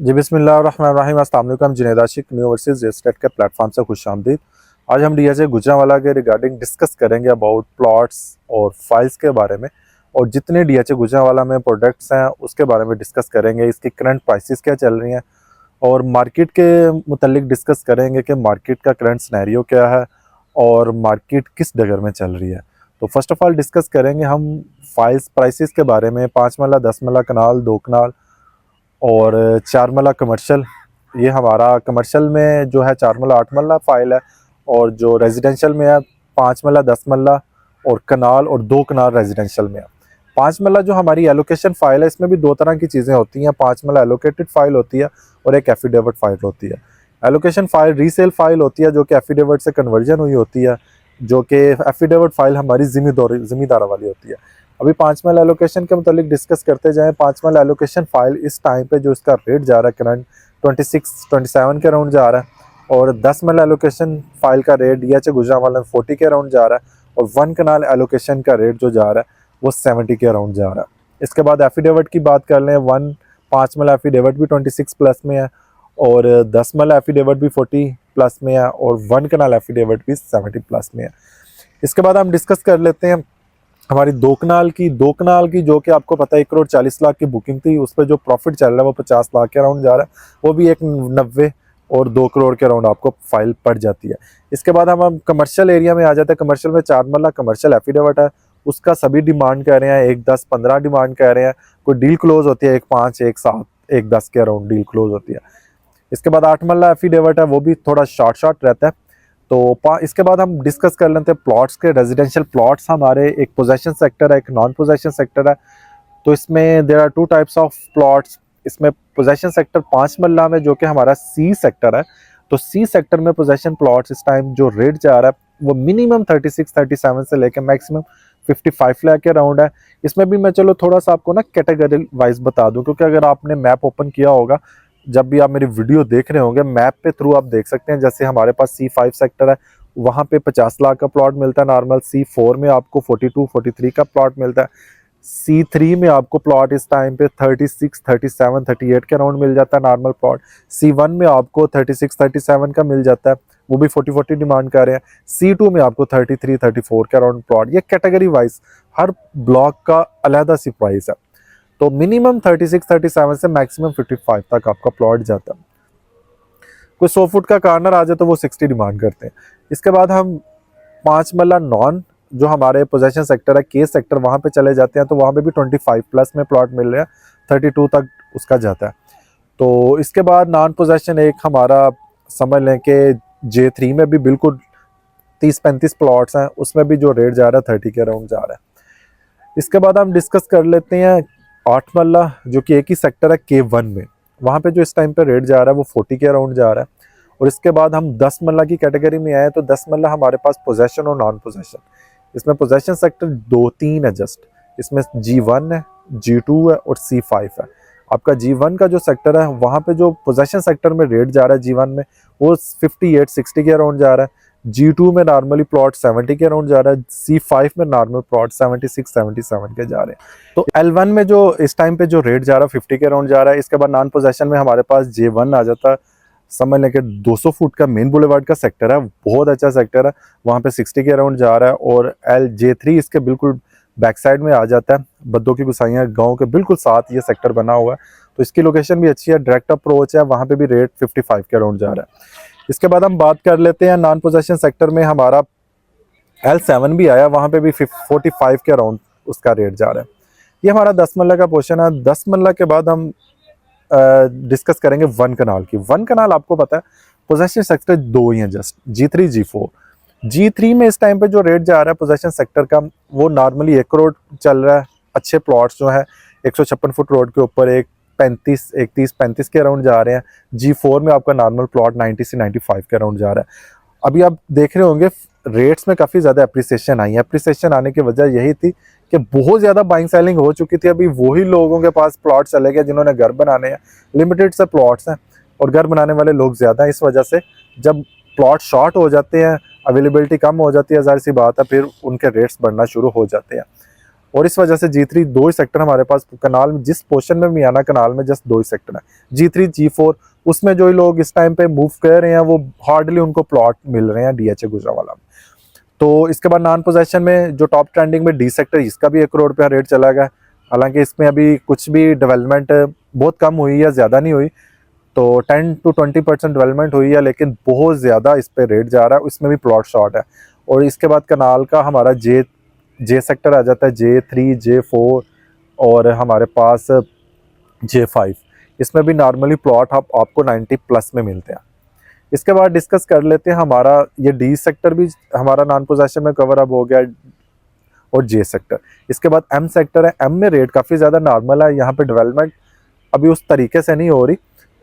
जी बिस्मिल्लाहिर्रहमानिर्रहीम। अस्सलाम वालेकुम। जुनैद आशिक न्यू ओवरसीज़ रियल एस्टेट के प्लेटफॉर्म से खुशामदीद। आज हम डीएचए गुजरांवाला के रिगार्डिंग डिस्कस करेंगे अबाउट प्लॉट्स और फाइल्स के बारे में, और जितने डीएचए गुजरांवाला में प्रोडक्ट्स हैं उसके बारे में डिस्कस करेंगे। इसकी करंट प्राइसेस क्या चल रही हैं और मार्केट के मुतल्लिक डिस्कस करेंगे कि मार्केट का करंट सिनेरियो क्या है और मार्केट किस डगर में चल रही है। तो फर्स्ट ऑफ ऑल डिस्कस करेंगे हम फाइल्स प्राइसेस के बारे में। 5 मरला, 10 मरला कनाल, 2 कनाल और 4 मरला कमर्शियल। ये हमारा कमर्शियल में जो है 4 मरला 8 मरला फाइल है, और जो रेजिडेंशियल में है 5 मरला 10 मरला और कनाल और 2 कनाल रेजिडेंशियल में है। 5 मरला जो हमारी एलोकेशन फाइल है, इसमें भी दो तरह की चीज़ें होती हैं। 5 मरला एलोकेटेड फाइल होती है और एक एफिडेविट फाइल होती है। एलोकेशन फाइल रीसेल फाइल होती है जो कि एफिडेविट से कन्वर्जन हुई होती है, जो कि एफिडेविट फाइल हमारी ज़िम्मेदार वाली होती है। अभी 5 मरला एलोकेशन के मुतालिक डिस्कस करते जाएं। 5 मरला एलोकेशन फाइल इस टाइम पे जो इसका रेट जा रहा है करंट 26-27 के अराउंड जा रहा है, और 10 मरला एलोकेशन फाइल का रेट डीएचए गुजरांवाला में 40 के अराउंड जा रहा है, और 1 कनाल एलोकेशन का रेट जो जा रहा है वो 70 के अराउंड जा रहा है। इसके बाद एफिडेविट की बात कर लें। 5 मरला एफिडेविट भी 26 प्लस में है, और 10 मरला एफिडेविट भी 40 प्लस में है, और 1 कनाल एफिडेविट भी 70 प्लस में है। इसके बाद हम डिस्कस कर लेते हैं हमारी 2 कनाल की जो कि आपको पता है 1,40,00,000 की बुकिंग थी। उस पर जो प्रॉफिट चल रहा है वो 50 लाख के अराउंड जा रहा है, वो भी 1,90 और 2 करोड़ के अराउंड आपको फाइल पड़ जाती है। इसके बाद हम कमर्शियल एरिया में आ जाते हैं। कमर्शियल में 4 मरला कमर्शियल एफिडेविट है, उसका सभी डिमांड कर रहे हैं 1,10-15 डिमांड कर रहे हैं। कोई डील क्लोज होती है 1,5, 1,7, 1,10 के अराउंड डील क्लोज होती है। इसके बाद 8 मरला एफिडेविट है, वो भी थोड़ा शॉर्ट रहता है। तो इसके बाद हम डिस्कस कर लेते हैं प्लॉट्स के। रेजिडेंशियल प्लॉट्स हमारे एक पोजेशन सेक्टर है, एक नॉन पोजेशन सेक्टर है। तो इसमें there are 2 types of plots. इसमें पोजेशन सेक्टर 5 मरला में जो कि हमारा सी सेक्टर है, तो सी सेक्टर में पोजेशन प्लॉट्स इस टाइम जो रेट जा रहा है वो मिनिमम 36-37 से लेकर मैक्सिमम 55 लाख के अराउंड है। इसमें भी मैं चलो थोड़ा सा आपको ना कैटेगरी वाइज बता दूं, क्योंकि अगर आपने मैप ओपन किया होगा, जब भी आप मेरी वीडियो देख रहे होंगे, मैप पे थ्रू आप देख सकते हैं। जैसे हमारे पास C5 सेक्टर है, वहाँ पे 50 लाख का प्लॉट मिलता है नॉर्मल। C4 में आपको 42-43 का प्लॉट मिलता है। C3 में आपको प्लॉट इस टाइम पे 36, 37, 38 के अराउंड मिल जाता है नॉर्मल प्लॉट। C1 में आपको 36, 37 का मिल जाता है, वो भी 40 डिमांड कर रहे हैं। C2 में आपको 33, 34 के अराउंड प्लॉट। ये कैटेगरी वाइज हर ब्लॉक का अलहदा सी प्राइस है। तो मिनिमम 36-37 से मैक्सिमम 55 तक आपका प्लॉट जाता है। कोई 100 फुट का कार्नर आ जाए तो वो 60 डिमांड करते हैं। इसके बाद हम 5 मरला नॉन जो हमारे पोजेशन सेक्टर है, के सेक्टर, वहाँ पे चले जाते हैं। तो वहाँ पे भी 25 प्लस में प्लॉट मिल रहे हैं, 32 तक उसका जाता है। तो इसके बाद नॉन पोजेशन एक हमारा समझ लें कि J3 में भी बिल्कुल 30-35 प्लॉट्स हैं, उसमें भी जो रेट जा रहा है 30 के अराउंड जा रहा है। इसके बाद हम डिस्कस कर लेते हैं 8 मरला जो कि एक ही सेक्टर है K1 में। वहाँ पे जो इस टाइम पे रेट जा रहा है वो 40 के अराउंड जा रहा है। और इसके बाद हम 10 मरला की कैटेगरी में आए, तो 10 मरला हमारे पास पोजेशन और नॉन पोजेशन। इसमें पोजेशन सेक्टर 2-3 है जस्ट। इसमें G1 है, G2 है और C5 है। आपका G1 का जो सेक्टर है, वहाँ पे जो पोजेशन सेक्टर में रेट जा रहा है G1 में वो 58-60 के अराउंड जा रहा है। G2 में नॉर्मली प्लॉट 70 के अराउंड जा रहा है। C5 में नॉर्मल प्लॉट 76-77 के जा रहे हैं। तो L1 में जो इस टाइम पे जो रेट जा रहा है 50 के अराउंड जा रहा है। इसके बाद नॉन पोजेशन में हमारे पास J1 आ जाता है। समझ लें कि 200 फुट का मेन बुलेवार्ड का सेक्टर है, बहुत अच्छा सेक्टर है, वहाँ पे 60 के अराउंड जा रहा है। और J3 इसके बिल्कुल बैक साइड में आ जाता है, बद्दों की गुसाइयाँ गाँव के बिल्कुल साथ ये सेक्टर बना हुआ है। तो इसकी लोकेशन भी अच्छी है, डायरेक्ट अप्रोच है, वहाँ पे भी रेट 55 के अराउंड जा रहा है। इसके बाद हम बात कर लेते हैं नॉन पोजेशन सेक्टर में हमारा L7 भी आया, वहाँ पे भी 45 के अराउंड उसका रेट जा रहा है। ये हमारा 10 मरला का पोर्शन है। 10 मरला के बाद हम डिस्कस करेंगे 1 कनाल की। 1 कनाल आपको पता है पोजेशन सेक्टर 2 ही है जस्ट, G3, G4। G3 में इस टाइम पे जो रेट जा रहा है पोजेशन सेक्टर का वो नॉर्मली 1 करोड़ चल रहा है। अच्छे प्लॉट्स जो है 156 फुट रोड के ऊपर 31-35 के अराउंड जा रहे हैं। G4 में आपका नॉर्मल प्लॉट 90 से 95 के अराउंड जा रहा है। अभी आप देख रहे होंगे रेट्स में काफ़ी ज़्यादा अप्रिसिएशन आई है। अप्रिसिएशन आने की वजह यही थी कि बहुत ज़्यादा बाइंग सेलिंग हो चुकी थी। अभी वही लोगों के पास प्लॉट चले गए जिन्होंने घर बनाने हैं, लिमिटेड से प्लॉट्स हैं और घर बनाने वाले लोग ज़्यादा हैं। इस वजह से जब प्लॉट शॉर्ट हो जाते हैं, अवेलेबिलिटी कम हो जाती है, ज़ाहिर सी बात है फिर उनके रेट्स बढ़ना शुरू हो जाते हैं। और इस वजह से G3 दो ही सेक्टर हमारे पास कनाल में, जिस पोर्शन में भी आना कनाल में जस्ट दो ही सेक्टर है, G3 G4। उसमें जो लोग इस टाइम पे मूव कर रहे हैं वो हार्डली उनको प्लॉट मिल रहे हैं DHA गुजरांवाला में। तो इसके बाद नॉन पोजेशन में जो टॉप ट्रेंडिंग में D सेक्टर, इसका भी 1 करोड़ रुपया रेट चला गया। हालांकि इसमें अभी कुछ भी डेवलपमेंट बहुत कम हुई है, ज़्यादा नहीं हुई, तो 10 to 20% डेवलपमेंट हुई है, लेकिन बहुत ज़्यादा इस पे रेट जा रहा है, इसमें भी प्लॉट शॉर्ट है। और इसके बाद कनाल का हमारा जे सेक्टर आ जाता है, J3 J4 और हमारे पास J5। इसमें भी नॉर्मली प्लॉट आपको 90 प्लस में मिलते हैं। इसके बाद डिस्कस कर लेते हैं हमारा ये D सेक्टर भी हमारा नॉन पोजेशन में कवर अप हो गया, और J सेक्टर। इसके बाद M सेक्टर है। M में रेट काफ़ी ज़्यादा नॉर्मल है, यहाँ पे डेवलपमेंट अभी उस तरीके से नहीं हो रही,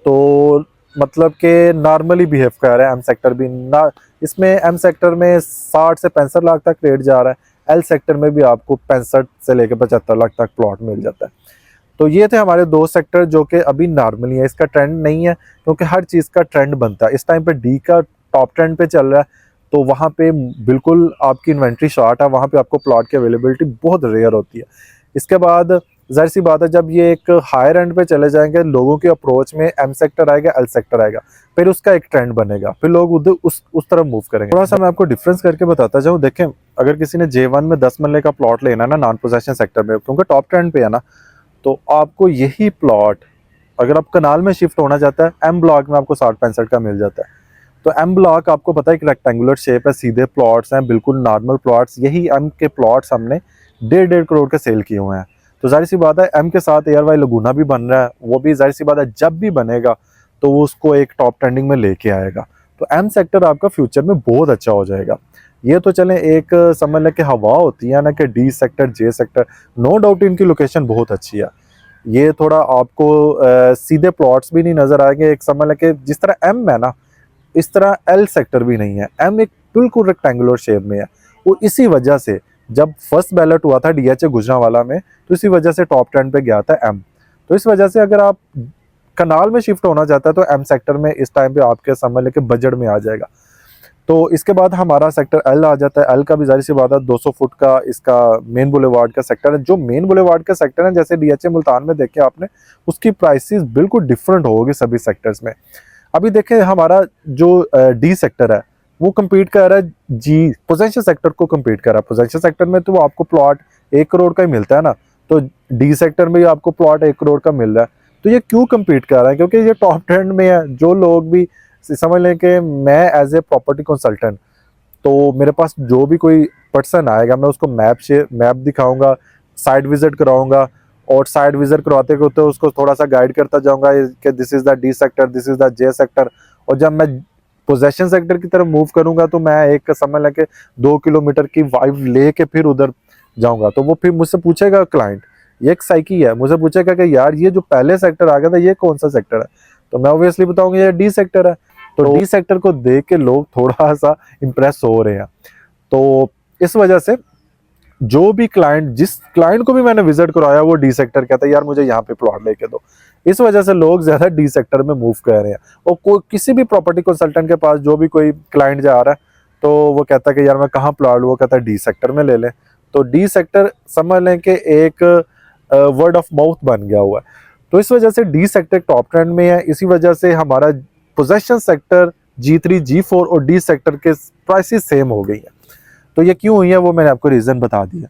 तो मतलब कि नॉर्मली बिहेव कर रहा है M सेक्टर भी ना। इसमें M सेक्टर में 60 से 65 लाख तक रेट जा रहा है। L सेक्टर में भी आपको 65 से लेकर 75 लाख तक प्लॉट मिल जाता है। तो ये थे हमारे दो सेक्टर जो कि अभी नॉर्मली है, इसका ट्रेंड नहीं है, क्योंकि हर चीज़ का ट्रेंड बनता है। इस टाइम पे D का टॉप ट्रेंड पे चल रहा है, तो वहाँ पे बिल्कुल आपकी इन्वेंट्री शॉर्ट है, वहाँ पे आपको प्लॉट की अवेलेबिलिटी बहुत रेयर होती है। इसके बाद ज़ाहिर सी बात है, जब ये एक हायर एंड पे चले जाएंगे, लोगों की अप्रोच में M सेक्टर आएगा, L सेक्टर आएगा, फिर उसका एक ट्रेंड बनेगा, फिर लोग उधर उस तरफ मूव करेंगे। थोड़ा सा मैं आपको डिफरेंस करके बताता जाऊँ। देखें, अगर किसी ने J1 में 10 मरले का प्लॉट लेना ना नॉन पोजेशन सेक्टर में, क्योंकि टॉप ट्रेंड पे है ना, तो आपको यही प्लॉट अगर आप कनाल में शिफ्ट होना चाहता है, M ब्लॉक में आपको 60-65 का मिल जाता है। तो M ब्लॉक आपको पता है एक रेक्टेंगुलर शेप है, सीधे प्लॉट्स हैं, बिल्कुल नॉर्मल प्लॉट्स। यही M के प्लॉट्स हमने 1.5 करोड़ के सेल किए हुए हैं। तो जाहिर सी बात है M के साथ ARY लगूना भी बन रहा है, वो भी जाहिर सी बात है जब भी बनेगा तो वो उसको एक टॉप ट्रेंडिंग में लेके आएगा। तो M सेक्टर आपका फ्यूचर में बहुत अच्छा हो जाएगा। ये तो चले एक समझ लें कि हवा होती है ना कि D sector J sector, no doubt इनकी लोकेशन बहुत अच्छी है। ये थोड़ा आपको सीधे प्लॉट्स भी नहीं नजर आएंगे, एक समझ लें कि जिस तरह M है ना, इस तरह L सेक्टर भी नहीं है। M एक बिल्कुल रेक्टेंगुलर शेप में है, और इसी वजह से जब फर्स्ट बैलेट हुआ था DHA गुजरांवाला में, तो इसी वजह से टॉप ट्रेंड पे गया था M। तो इस वजह से अगर आप कनाल में शिफ्ट होना चाहता है तो M सेक्टर में इस टाइम पे आपके समझ लेके बजट में आ जाएगा। तो इसके बाद हमारा सेक्टर L आ जाता है। L का भी जाहिर सी बात है 200 फुट का इसका मेन बुलेवार्ड का सेक्टर है। जो मेन बुलेवार्ड का सेक्टर है, जैसे DHA मुल्तान में देखे आपने, उसकी प्राइसेस बिल्कुल डिफरेंट होगी सभी सेक्टर्स में। अभी देखें, हमारा जो D सेक्टर है वो कम्पीट कर रहा है जी पोजेंशियल सेक्टर को कम्पीट कर रहा है। पोजेंशियल सेक्टर में तो आपको प्लॉट 1 करोड़ का ही मिलता है ना, तो D सेक्टर में आपको प्लॉट 1 करोड़ का मिल रहा है। तो ये क्यों कम्पीट कर रहा है? क्योंकि ये टॉप ट्रेंड में है। जो लोग भी समझ लें कि मैं एज ए प्रॉपर्टी कंसल्टेंट, तो मेरे पास जो भी कोई पर्सन आएगा, मैं उसको मैप दिखाऊंगा, साइट विजिट कराऊंगा, और साइट विजिट करवाते करते उसको थोड़ा सा गाइड करता जाऊंगा कि this is the D sector, this is the J sector. और जब मैं पोजेशन सेक्टर की तरफ मूव करूंगा तो मैं एक समझ लें कि 2 किलोमीटर की वाइव लेके फिर उधर जाऊंगा। तो वो फिर मुझसे पूछेगा क्लाइंट, ये एक साइकी है, मुझे पूछेगा कि यार ये जो पहले सेक्टर आ गया था ये कौन सा सेक्टर है, तो मैं ऑब्वियसली बताऊंगा ये D सेक्टर है। तो D सेक्टर को देख के लोग थोड़ा सा इंप्रेस हो रहे हैं। तो इस वजह से जो भी क्लाइंट, जिस क्लाइंट को भी मैंने विजिट करवाया, वो D सेक्टर कहता है यार मुझे यहाँ पे प्लॉट लेके दो। इस वजह से लोग ज्यादा D सेक्टर में मूव कर रहे हैं। और कोई किसी भी प्रॉपर्टी कंसल्टेंट के पास जो भी कोई क्लाइंट जा रहा है, तो वो कहता है कि यार मैं कहाँ प्लॉट लूँ, वो कहता है D सेक्टर में ले लें। तो D सेक्टर समझ लें कि एक वर्ड ऑफ माउथ बन गया हुआ है। तो इस वजह से D सेक्टर टॉप ट्रेंड में है। इसी वजह से हमारा पोजेशन सेक्टर G3 G4 और D सेक्टर के प्राइसेस सेम हो गई है। तो ये क्यों हुई है वो मैंने आपको रीजन बता दिया।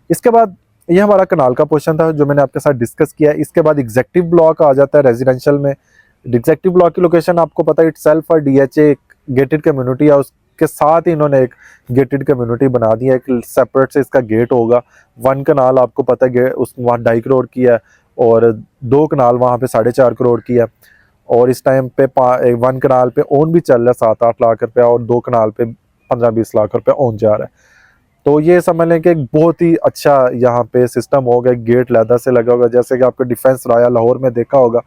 इसके बाद ये हमारा कनाल का पोर्शन था जो मैंने आपके साथ डिस्कस किया है। इसके बाद एग्जेक्टिव ब्लॉक आ जाता है रेजिडेंशियल में। एग्जेक्टिव ब्लॉक की लोकेशन आपको पता है, इटसेल्फ और DHA गेटेड कम्युनिटी है, उसके साथ ही इन्होंने एक गेटेड कम्युनिटी बना दी है, एक सेपरेट से इसका गेट होगा। 1 कनाल आपको पता है उस वहाँ 2.5 करोड़ की है, और 2 कनाल वहाँ पे 4.5 करोड़ की है। और इस टाइम पे 1 कनाल पे ओन भी चल रहा है 7-8 लाख रुपया, और 2 कनाल पे 15-20 लाख रुपया ओन जा रहा है। तो ये समझ लें कि एक बहुत ही अच्छा यहाँ पे सिस्टम होगा। गेट लैदा से लगा होगा, जैसे कि आपको डिफेंस राया लाहौर में देखा होगा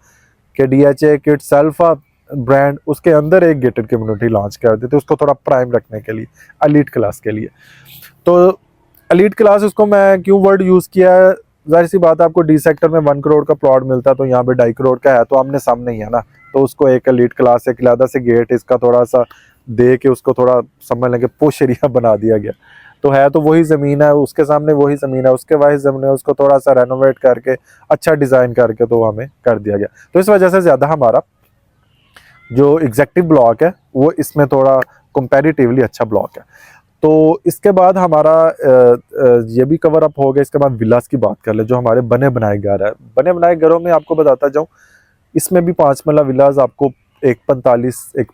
कि DHA किट सेल्फा ब्रांड, उसके अंदर एक गेटेड कम्युनिटी लॉन्च कर दी थी उसको थोड़ा प्राइम रखने के लिए, एलीट क्लास के लिए। तो एलीट क्लास उसको मैं क्यों वर्ड यूज़ किया है, जाहिर सी बात है आपको D सेक्टर में 1 करोड़ का प्लॉट मिलता है, तो यहाँ पे 2.5 करोड़ का है, तो आमने सामने ही है ना। तो उसको एक एलीट क्लास, एक लैदा से गेट इसका थोड़ा सा दे के उसको थोड़ा समझ लेंगे पोश एरिया बना दिया गया। तो है तो वही ज़मीन है, उसके सामने वही ज़मीन है, उसके वाइज ज़मीन है, उसको थोड़ा सा रेनोवेट करके अच्छा डिज़ाइन करके तो हमें कर दिया गया। तो इस वजह से ज़्यादा हमारा जो एग्जेक्टिव ब्लॉक है वो इसमें थोड़ा कंपैरेटिवली अच्छा ब्लॉक है। तो इसके बाद हमारा ये भी कवर अप हो गया। इसके बाद विलास की बात कर ले, जो हमारे बने बनाए घर है। बने बनाए घरों में आपको बताता जाऊँ, इसमें भी 5 मरला विलास आपको एक 45 एक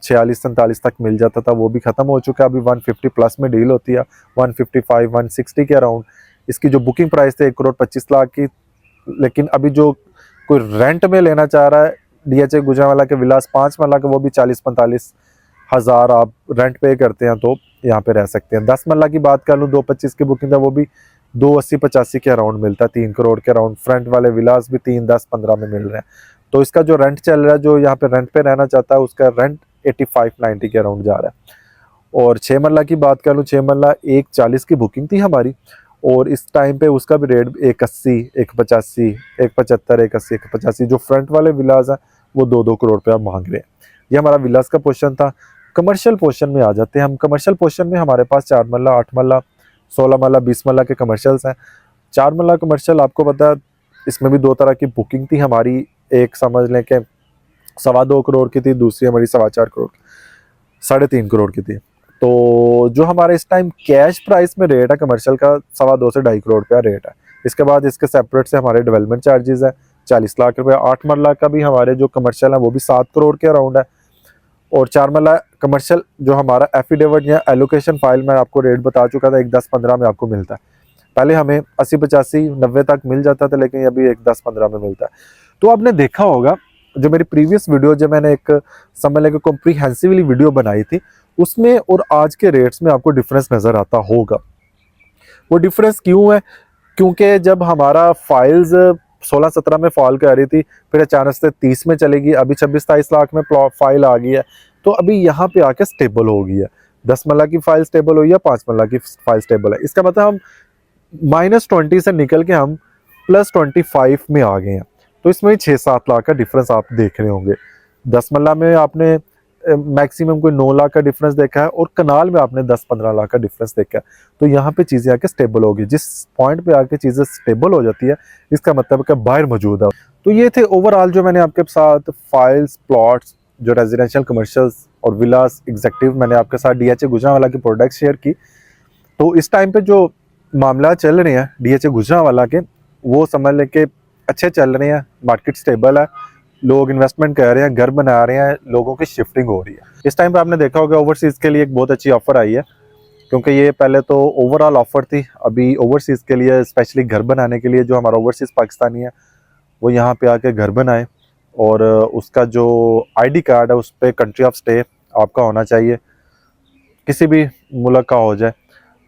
46-47 तक मिल जाता था, वो भी ख़त्म हो चुका है। अभी 150 प्लस में डील होती है, 155 160 के अराउंड। इसकी जो बुकिंग प्राइस थे 1,25,00,000 की, लेकिन अभी जो कोई रेंट में लेना चाह रहा है DHA गुजरांवाला के विलास 5 मरला के, वो भी 40-45 हज़ार आप रेंट पे करते हैं तो यहाँ पे रह सकते हैं। 10 मरला की बात कर लूँ, 225 की बुकिंग है, वो भी 280-85 के अराउंड मिलता है, 3 करोड़ के अराउंड। फ्रंट वाले विलास भी 3, 10, 15 में मिल रहे हैं। तो इसका जो रेंट चल रहा है, जो यहाँ पे रेंट पे रहना चाहता है, उसका रेंट 85-90 के अराउंड जा रहा है। और 6 मरला की बात कर लूँ, 6 मरला 140 की बुकिंग थी हमारी, और इस टाइम पे उसका भी रेट 180, 185, 175, 180, 185। जो फ्रंट वाले विलास हैं वो 2-2 करोड़ रुपया मांग रहे हैं। ये हमारा विलास का पोर्शन था। कमर्शियल पोर्शन में आ जाते हैं हम। कमर्शियल पोर्शन में हमारे पास 4 मरला, 8 मरला, 16 मरला, 20 मरला के कमर्शियल्स हैं। 4 मरला कमर्शियल आपको पता है, इसमें भी 2 तरह की बुकिंग थी हमारी। एक समझ लें कि 2.25 करोड़ की थी, दूसरी हमारी 4.25 करोड़, 3.5 करोड़ की थी। तो जो हमारे इस टाइम कैश प्राइस में रेट है कमर्शियल का, 2.25 से 2.5 करोड़ रुपया रेट है। इसके बाद इसके सेपरेट से हमारे डेवलपमेंट चार्जेस है 40 लाख रुपया। 8 मरला का भी हमारे जो कमर्शियल है वो भी 7 करोड़ के अराउंड है। और 4 मरला कमर्शियल जो हमारा एफिडेविट या एलोकेशन फाइल में आपको रेट बता चुका था, 1-10-15 में आपको मिलता है। पहले हमें 80-85-90 तक मिल जाता था, लेकिन अभी 1-10-15 में मिलता है। तो आपने देखा होगा जो मेरी प्रीवियस वीडियो, जब मैंने एक समझ लेके कॉम्प्रीहेंसिवली वीडियो बनाई थी, उसमें और आज के रेट्स में आपको डिफरेंस नज़र आता होगा। वो डिफरेंस क्यों है? क्योंकि जब हमारा फाइल्स 16-17 में फॉल कर रही थी, फिर अचानक से 30 में चलेगी, अभी 26-27 लाख में फाइल आ गई है, तो अभी यहाँ पे आके स्टेबल हो गई है। 10 मरला की फाइल स्टेबल हुई है, 5 मरला की फाइल स्टेबल है। इसका मतलब हम -20 से निकल के हम +25 में आ गए हैं। तो इसमें 6-7 लाख का डिफरेंस आप देख रहे होंगे। 10 मरला में आपने मैक्सिमम कोई 9 लाख का डिफरेंस देखा है, और कनाल में आपने 10-15 लाख का डिफरेंस देखा है। तो यहाँ पे चीज़ें आके स्टेबल होगी। जिस पॉइंट पे आके चीज़ें स्टेबल हो जाती है, इसका मतलब है कि बाहर मौजूद है। तो ये थे ओवरऑल जो मैंने आपके साथ फाइल्स, प्लॉट्स, जो रेजिडेंशियल, कमर्शियल्स और विलास एग्जेक्टिव मैंने आपके साथ DHA गुजरांवाला की प्रोडक्ट शेयर की। तो इस टाइम पे जो मामला चल रहे हैं DHA गुजरांवाला के, वो समझ लें कि अच्छे चल रहे हैं। मार्केट स्टेबल है, लोग इन्वेस्टमेंट कर रहे हैं, घर बना रहे हैं, लोगों की शिफ्टिंग हो रही है। इस टाइम पे आपने देखा होगा ओवरसीज़ के लिए एक बहुत अच्छी ऑफर आई है, क्योंकि ये पहले तो ओवरऑल ऑफर थी। अभी ओवरसीज़ के लिए स्पेशली घर बनाने के लिए, जो हमारा ओवरसीज़ पाकिस्तानी है वो यहाँ पे आके घर बनाए, और उसका जो ID कार्ड है उस पर कंट्री ऑफ स्टे आपका होना चाहिए, किसी भी मुल्क का हो जाए।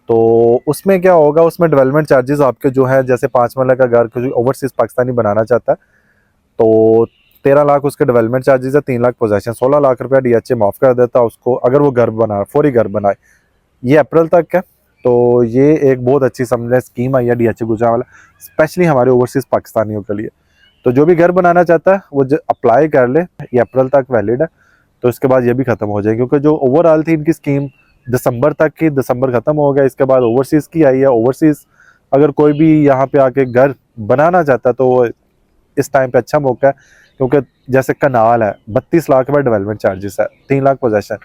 तो उसमें क्या होगा, उसमें डेवलपमेंट चार्जेस आपके जो है, जैसे 5 मरला का घर जो ओवरसीज़ पाकिस्तानी बनाना चाहता है, तो 13 लाख उसके डेवलपमेंट चार्जेस है, 3 लाख पोजेशन, 16 लाख रुपया DHA माफ़ कर देता है उसको, अगर वो घर बना, फौरी घर बनाए। ये अप्रैल तक है। तो ये एक बहुत अच्छी समझ स्कीम आई है DHA गुजरांवाला, स्पेशली हमारे ओवरसीज़ पाकिस्तानियों के लिए। तो जो भी घर बनाना चाहता है वो अप्लाई कर ले, ये अप्रैल तक वैलिड है। तो इसके बाद ये भी ख़त्म हो जाएगी, क्योंकि जो ओवरऑल थी इनकी स्कीम दिसंबर तक की, दिसंबर ख़त्म हो गया। इसके बाद ओवरसीज़ की आई है। ओवरसीज़ अगर कोई भी यहाँ पे आके घर बनाना चाहता है तो इस टाइम पे अच्छा मौका है, क्योंकि जैसे कनाल है 32 लाख रुपये डेवलपमेंट चार्जेस है, 3 लाख पोजेशन,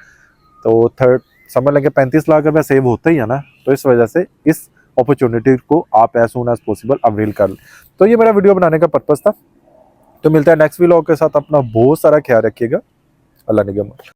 तो थर्ड समझ लगे 35 लाख रुपया सेव होता ही है ना। तो इस वजह से इस अपॉर्चुनिटी को आप as soon as possible avail कर लें। तो ये मेरा वीडियो बनाने का पर्पज़ था। तो मिलता है नेक्स्ट व्लॉग के साथ। अपना बहुत सारा ख्याल रखिएगा। अल्लाह निगहबान।